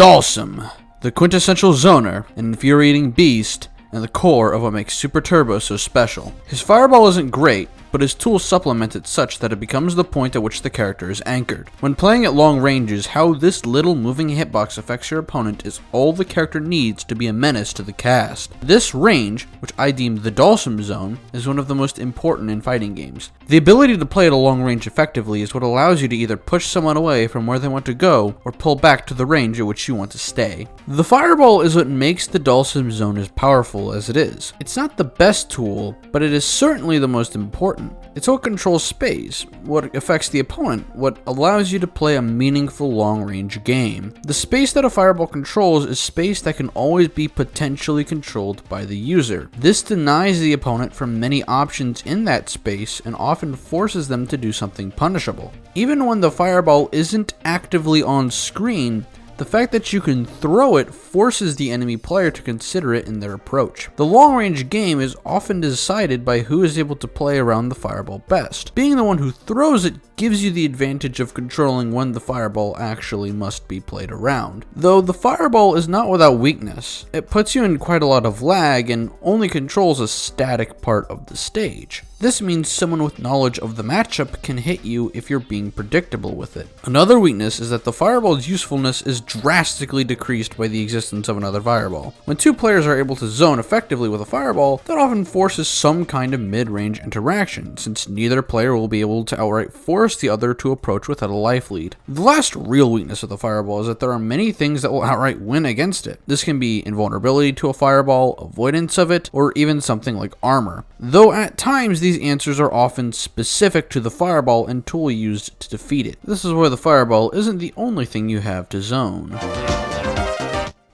Dhalsim, the quintessential zoner, an infuriating beast, and the core of what makes Super Turbo so special. His fireball isn't great, but his tools supplement it such that it becomes the point at which the character is anchored. When playing at long ranges, how this little moving hitbox affects your opponent is all the character needs to be a menace to the cast. This range, which I deem the Dhalsim Zone, is one of the most important in fighting games. The ability to play at a long range effectively is what allows you to either push someone away from where they want to go, or pull back to the range at which you want to stay. The fireball is what makes the Dhalsim Zone as powerful as it is. It's not the best tool, but it is certainly the most important. It's what controls space, what affects the opponent, what allows you to play a meaningful long-range game. The space that a fireball controls is space that can always be potentially controlled by the user. This denies the opponent from many options in that space and often forces them to do something punishable. Even when the fireball isn't actively on screen, the fact that you can throw it forces the enemy player to consider it in their approach. The long-range game is often decided by who is able to play around the fireball best. Being the one who throws it gives you the advantage of controlling when the fireball actually must be played around. Though the fireball is not without weakness. It puts you in quite a lot of lag and only controls a static part of the stage. This means someone with knowledge of the matchup can hit you if you're being predictable with it. Another weakness is that the fireball's usefulness is drastically decreased by the existence of another fireball. When two players are able to zone effectively with a fireball, that often forces some kind of mid-range interaction, since neither player will be able to outright force the other to approach without a life lead. The last real weakness of the fireball is that there are many things that will outright win against it. This can be invulnerability to a fireball, avoidance of it, or even something like armor. Though at times these answers are often specific to the fireball and tool used to defeat it. This is where the fireball isn't the only thing you have to zone.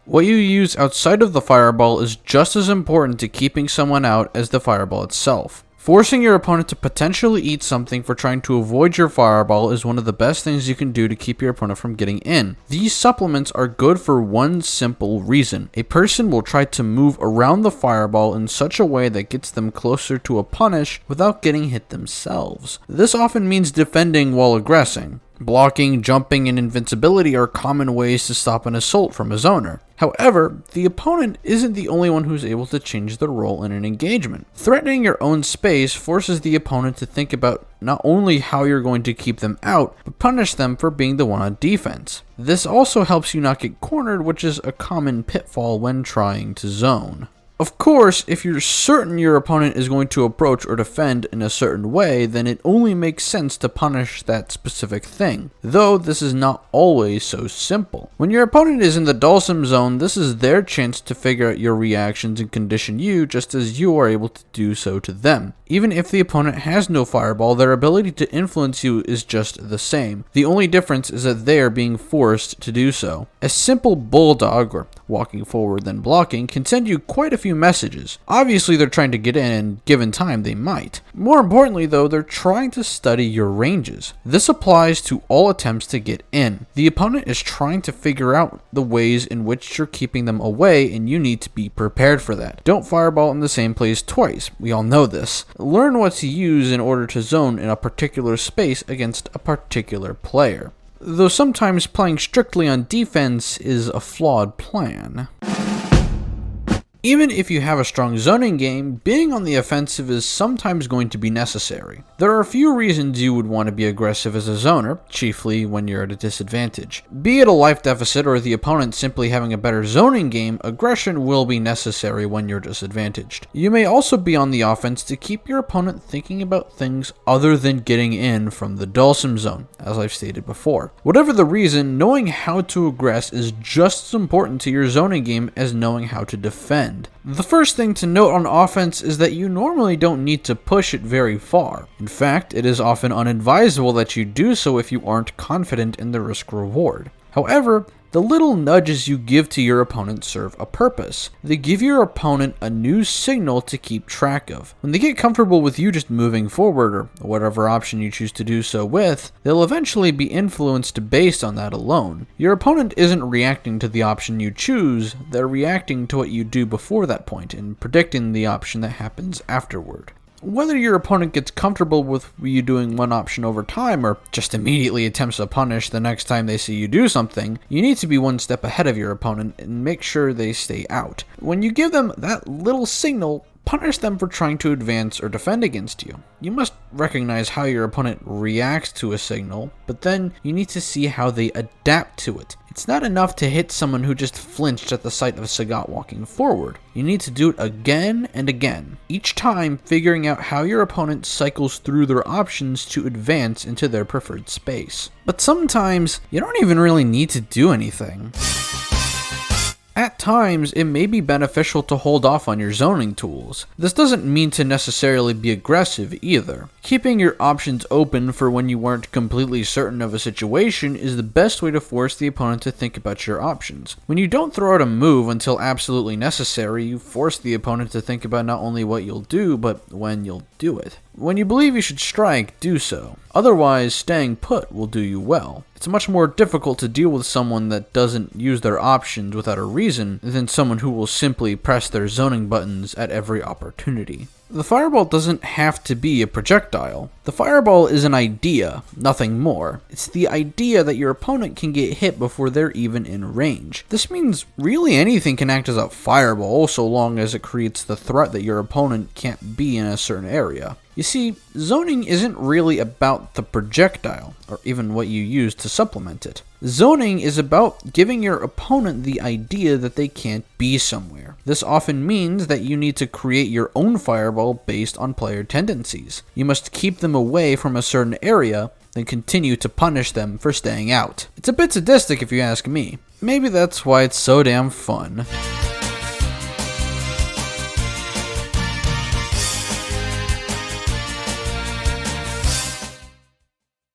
What you use outside of the fireball is just as important to keeping someone out as the fireball itself. Forcing your opponent to potentially eat something for trying to avoid your fireball is one of the best things you can do to keep your opponent from getting in. These supplements are good for one simple reason. A person will try to move around the fireball in such a way that gets them closer to a punish without getting hit themselves. This often means defending while aggressing. Blocking, jumping, and invincibility are common ways to stop an assault from a zoner. However, the opponent isn't the only one who's able to change their role in an engagement. Threatening your own space forces the opponent to think about not only how you're going to keep them out, but punish them for being the one on defense. This also helps you not get cornered, which is a common pitfall when trying to zone. Of course, if you're certain your opponent is going to approach or defend in a certain way, then it only makes sense to punish that specific thing. Though this is not always so simple. When your opponent is in the Dhalsim Zone, this is their chance to figure out your reactions and condition you just as you are able to do so to them. Even if the opponent has no fireball, their ability to influence you is just the same. The only difference is that they are being forced to do so. A simple bulldog, or walking forward then blocking, can send you quite a few messages. Obviously they're trying to get in, and given time they might. More importantly though, they're trying to study your ranges. This applies to all attempts to get in. The opponent is trying to figure out the ways in which you're keeping them away, and you need to be prepared for that. Don't fireball in the same place twice. We all know this. Learn what to use in order to zone in a particular space against a particular player. Though sometimes playing strictly on defense is a flawed plan. Even if you have a strong zoning game, being on the offensive is sometimes going to be necessary. There are a few reasons you would want to be aggressive as a zoner, chiefly when you're at a disadvantage. Be it a life deficit or the opponent simply having a better zoning game, aggression will be necessary when you're disadvantaged. You may also be on the offense to keep your opponent thinking about things other than getting in from the Dhalsim Zone, as I've stated before. Whatever the reason, knowing how to aggress is just as important to your zoning game as knowing how to defend. The first thing to note on offense is that you normally don't need to push it very far. In fact, it is often unadvisable that you do so if you aren't confident in the risk-reward. However, the little nudges you give to your opponent serve a purpose. They give your opponent a new signal to keep track of. When they get comfortable with you just moving forward, or whatever option you choose to do so with, they'll eventually be influenced based on that alone. Your opponent isn't reacting to the option you choose, they're reacting to what you do before that point and predicting the option that happens afterward. Whether your opponent gets comfortable with you doing one option over time or just immediately attempts to punish the next time they see you do something, you need to be one step ahead of your opponent and make sure they stay out. When you give them that little signal, punish them for trying to advance or defend against you. You must recognize how your opponent reacts to a signal, but then you need to see how they adapt to it. It's not enough to hit someone who just flinched at the sight of Sagat walking forward. You need to do it again and again, each time figuring out how your opponent cycles through their options to advance into their preferred space. But sometimes, you don't even really need to do anything. At times, it may be beneficial to hold off on your zoning tools. This doesn't mean to necessarily be aggressive either. Keeping your options open for when you weren't completely certain of a situation is the best way to force the opponent to think about your options. When you don't throw out a move until absolutely necessary, you force the opponent to think about not only what you'll do, but when you'll do it. When you believe you should strike, do so. Otherwise, staying put will do you well. It's much more difficult to deal with someone that doesn't use their options without a reason than someone who will simply press their zoning buttons at every opportunity. The fireball doesn't have to be a projectile. The fireball is an idea, nothing more. It's the idea that your opponent can get hit before they're even in range. This means really anything can act as a fireball so long as it creates the threat that your opponent can't be in a certain area. You see, zoning isn't really about the projectile, or even what you use to supplement it. Zoning is about giving your opponent the idea that they can't be somewhere. This often means that you need to create your own fireball based on player tendencies. You must keep them away from a certain area, then continue to punish them for staying out. It's a bit sadistic if you ask me. Maybe that's why it's so damn fun.